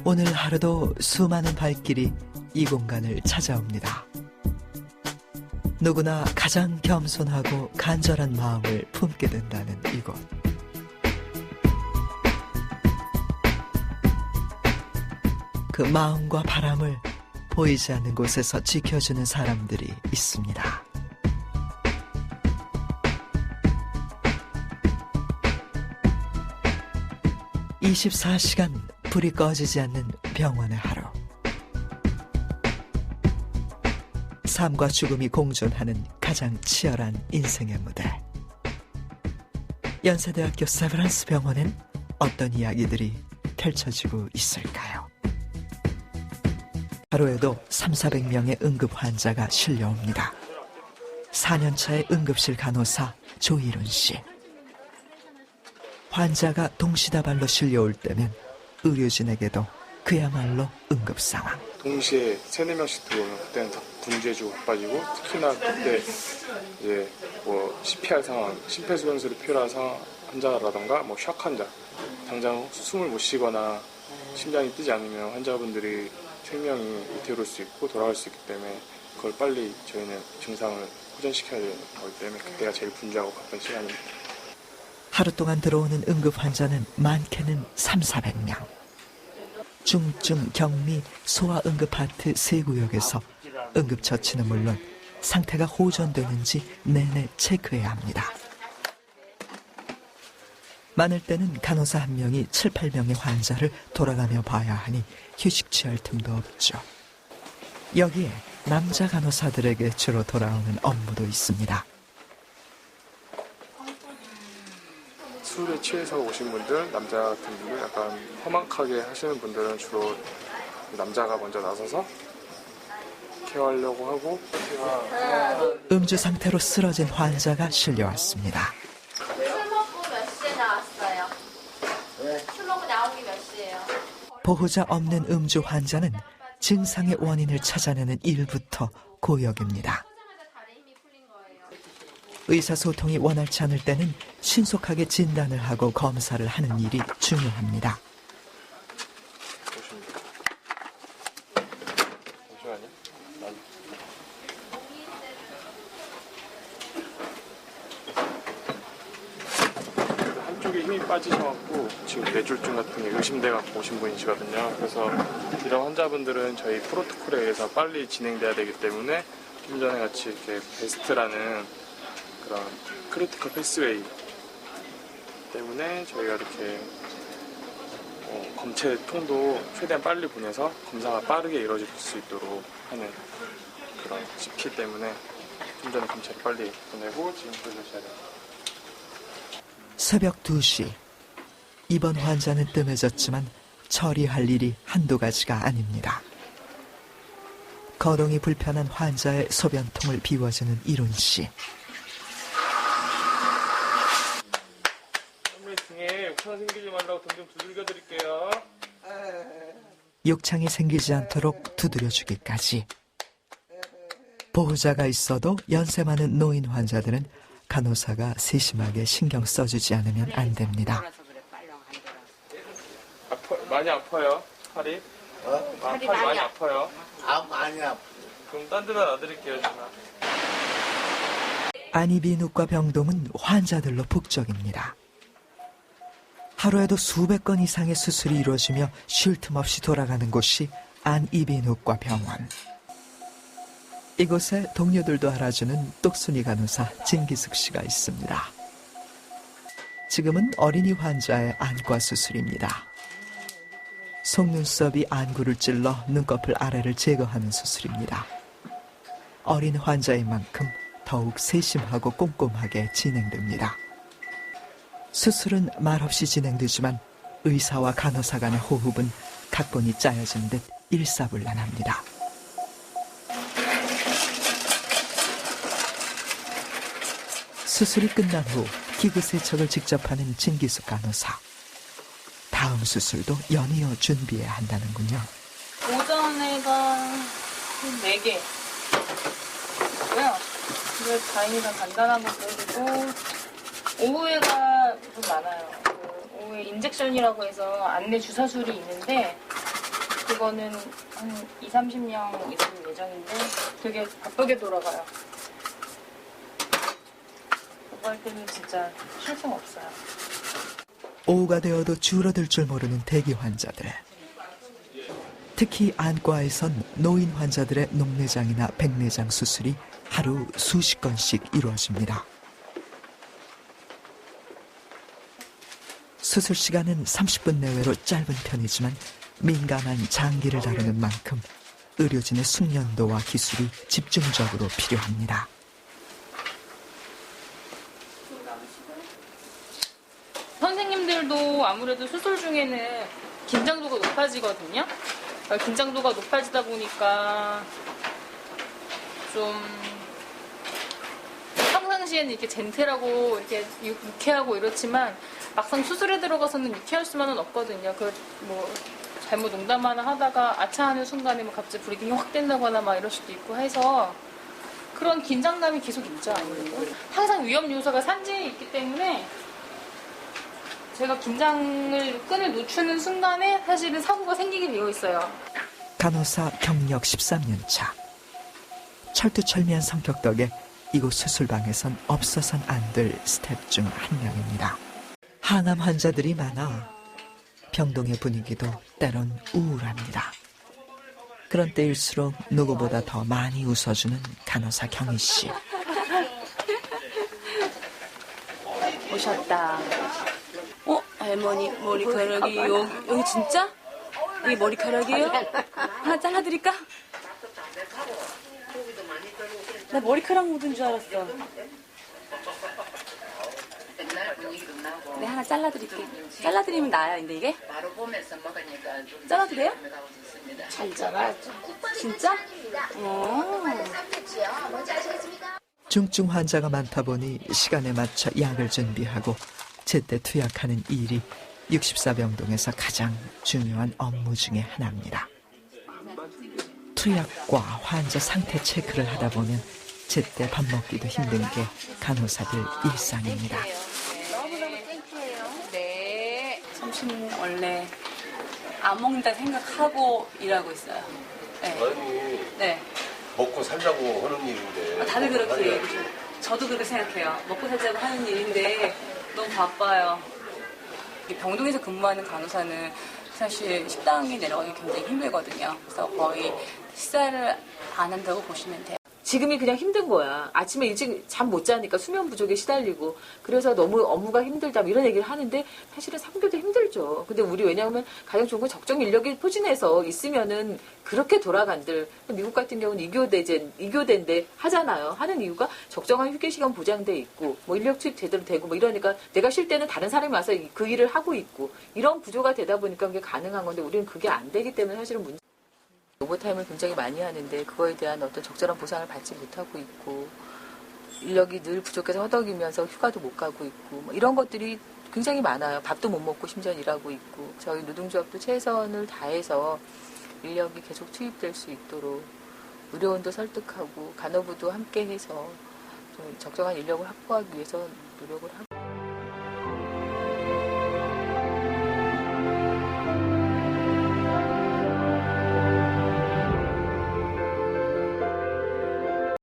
오늘 하루도 수많은 발길이 이 공간을 찾아옵니다. 누구나 가장 겸손하고 간절한 마음을 품게 된다는 이곳. 그 마음과 바람을 보이지 않는 곳에서 지켜주는 사람들이 있습니다. (24시간) 불이 꺼지지 않는 병원의 하루. 삶과 죽음이 공존하는 가장 치열한 인생의 무대. 연세대학교 세브란스 병원엔 어떤 이야기들이 펼쳐지고 있을까요? 하루에도 300~400명의 응급 환자가 실려옵니다. 4년차의 응급실 간호사 조일훈 씨. 환자가 동시다발로 실려올 때면 의료진에게도 그야말로 응급 상황. 동시에 3~4명씩 들어오면 그때는 다 분주해지고 바빠지고, 특히나 그때 이제 뭐 CPR 상황, 심폐소생술이 필요한 상황 환자라던가 뭐 샥 환자, 당장 숨을 못 쉬거나 심장이 뛰지 않으면 환자분들이 생명이 위태로울 수 있고 돌아갈 수 있기 때문에 그걸 빨리 저희는 증상을 호전시켜야 되는 거기 때문에 그때가 제일 분주하고 바쁜 시간입니다. 하루 동안 들어오는 응급 환자는 많게는 300~400명. 중증, 경미, 소아 응급하트 3구역에서 응급처치는 물론 상태가 호전되는지 내내 체크해야 합니다. 많을 때는 간호사 한 명이 7~8명의 환자를 돌아가며 봐야 하니 휴식 취할 틈도 없죠. 여기에 남자 간호사들에게 주로 돌아오는 업무도 있습니다. 술에 취해서 오신 분들, 남자 같은 분들, 약간 험악하게 하시는 분들은 주로 남자가 먼저 나서서 케어하려고 하고. 음주 상태로 쓰러진 환자가 실려왔습니다. 술 먹고 몇 시에 나왔어요? 술 먹고 나온 게 몇 시예요? 보호자 없는 음주 환자는 증상의 원인을 찾아내는 일부터 고역입니다. 의사소통이 원활치 않을 때는 신속하게 진단을 하고 검사를 하는 일이 중요합니다. 한쪽에 힘이 빠지셔갖고 지금 뇌졸중 같은 게 의심돼갖고 오신 분이시거든요. 그래서 이런 환자분들은 저희 프로토콜에 의해서 빨리 진행돼야 되기 때문에 좀 전에 같이 이렇게 베스트라는 그런 크리티컬 패스웨이 때문에 저희가 이렇게 검체 통도 최대한 빨리 보내서 검사가 빠르게 이루어질 수 있도록 하는 그런 CP 때문에 좀 전에 검체를 빨리 보내고 지금 보내셔야 돼요. 새벽 2시. 이번 환자는 뜸해졌지만 처리할 일이 한두 가지가 아닙니다. 거동이 불편한 환자의 소변통을 비워주는 이룬 씨. 등에 욕창 생기지 말라고 등 좀 두들겨 드릴게요. 욕창이 생기지 않도록 두드려주기까지. 보호자가 있어도 연세 많은 노인 환자들은 간호사가 세심하게 신경 써주지 않으면 안 됩니다. 많이 아파요? 팔이? 팔이 많이 아파요? 많이 아파. 그럼 딴 데다 놔드릴게요, 제가. 안이비인후과 병동은 환자들로 북적입니다. 하루에도 수백 건 이상의 수술이 이루어지며 쉴 틈 없이 돌아가는 곳이 안이비인후과 병원. 이곳에 동료들도 알아주는 똑순이 간호사 진기숙 씨가 있습니다. 지금은 어린이 환자의 안과 수술입니다. 속눈썹이 안구를 찔러 눈꺼풀 아래를 제거하는 수술입니다. 어린 환자인 만큼 더욱 세심하고 꼼꼼하게 진행됩니다. 수술은 말없이 진행되지만 의사와 간호사 간의 호흡은 각본이 짜여진 듯 일사불란합니다. 수술이 끝난 후 기구 세척을 직접 하는 진기숙 간호사. 다음 수술도 연이어 준비해야 한다는군요. 오전에가 4개. 고요. 근데 다행히가 간단한 것도 해주고 오후에가 좀 많아요. 그 오후에 인젝션이라고 해서 안내 주사술이 있는데 그거는 한 20-30명 있을 예정인데 되게 바쁘게 돌아가요. 그거 할 때는 진짜 쉴 수가 없어요. 오후가 되어도 줄어들 줄 모르는 대기 환자들. 특히 안과에선 노인 환자들의 녹내장이나 백내장 수술이 하루 수십 건씩 이루어집니다. 수술 시간은 30분 내외로 짧은 편이지만 민감한 장기를 다루는 만큼 의료진의 숙련도와 기술이 집중적으로 필요합니다. 선생님들도 아무래도 수술 중에는 긴장도가 높아지거든요. 긴장도가 높아지다 보니까 좀 평상시에는 이렇게 젠틀하고 이렇게 유쾌하고 이렇지만 막상 수술에 들어가서는 유쾌할 수만은 없거든요. 그 뭐 잘못 농담 하나 하다가 아차하는 순간에 뭐 갑자기 브리핑이 확 된다거나 막 이럴 수도 있고 해서 그런 긴장감이 계속 있죠. 아무래도 항상 위험 요소가 산재에 있기 때문에 제가 끈을 놓치는 순간에 사실은 사고가 생기게 되어 있어요. 간호사 경력 13년 차. 철두철미한 성격 덕에 이곳 수술방에선 없어선 안 될 스텝 중 한 명입니다. 항암 환자들이 많아 병동의 분위기도 때론 우울합니다. 그런 때일수록 누구보다 더 많이 웃어주는 간호사 경희 씨. 오셨다. 할머니 머리카락이 여기 진짜? 이게 머리카락이에요? 하나 잘라드릴까? 나 머리카락 묻은 줄 알았어. 네, 하나 잘라드릴게. 잘라드리면 나아요, 근데 이게? 잘라도 돼요? 잘 잘라죠. 진짜? 중증 환자가 많다 보니 시간에 맞춰 약을 준비하고 제때 투약하는 일이 64병동에서 가장 중요한 업무 중에 하나입니다. 투약과 환자 상태 체크를 하다 보면 제때 밥 먹기도 힘든 게 간호사들 일상입니다. 네. 점심 원래 안 먹는다 생각하고 일하고 있어요. 네. 아니, 네. 먹고 살자고 하는 일인데. 다들 그렇게 얘기해요. 저도 그렇게 생각해요. 먹고 살자고 하는 일인데 너무 바빠요. 병동에서 근무하는 간호사는 사실 식당에 내려가기 굉장히 힘들거든요. 그래서 거의 식사를 안 한다고 보시면 돼요. 지금이 그냥 힘든 거야. 아침에 일찍 잠 못 자니까 수면 부족에 시달리고 그래서 너무 업무가 힘들다 뭐 이런 얘기를 하는데 사실은 3교도 힘들죠. 근데 우리 왜냐하면 가장 좋은 건 적정 인력이 포진해서 있으면은 그렇게 돌아간들. 미국 같은 경우는 2교대인데 하잖아요. 하는 이유가 적정한 휴게 시간 보장돼 있고 뭐 인력 투입 제대로 되고 뭐 이러니까 내가 쉴 때는 다른 사람이 와서 그 일을 하고 있고 이런 구조가 되다 보니까 그게 가능한 건데 우리는 그게 안 되기 때문에 사실은 문제. 오버타임을 굉장히 많이 하는데 그거에 대한 어떤 적절한 보상을 받지 못하고 있고 인력이 늘 부족해서 허덕이면서 휴가도 못 가고 있고 뭐 이런 것들이 굉장히 많아요. 밥도 못 먹고 심지어 일하고 있고 저희 노동조합도 최선을 다해서 인력이 계속 투입될 수 있도록 의료원도 설득하고 간호부도 함께 해서 좀 적정한 인력을 확보하기 위해서 노력을 하고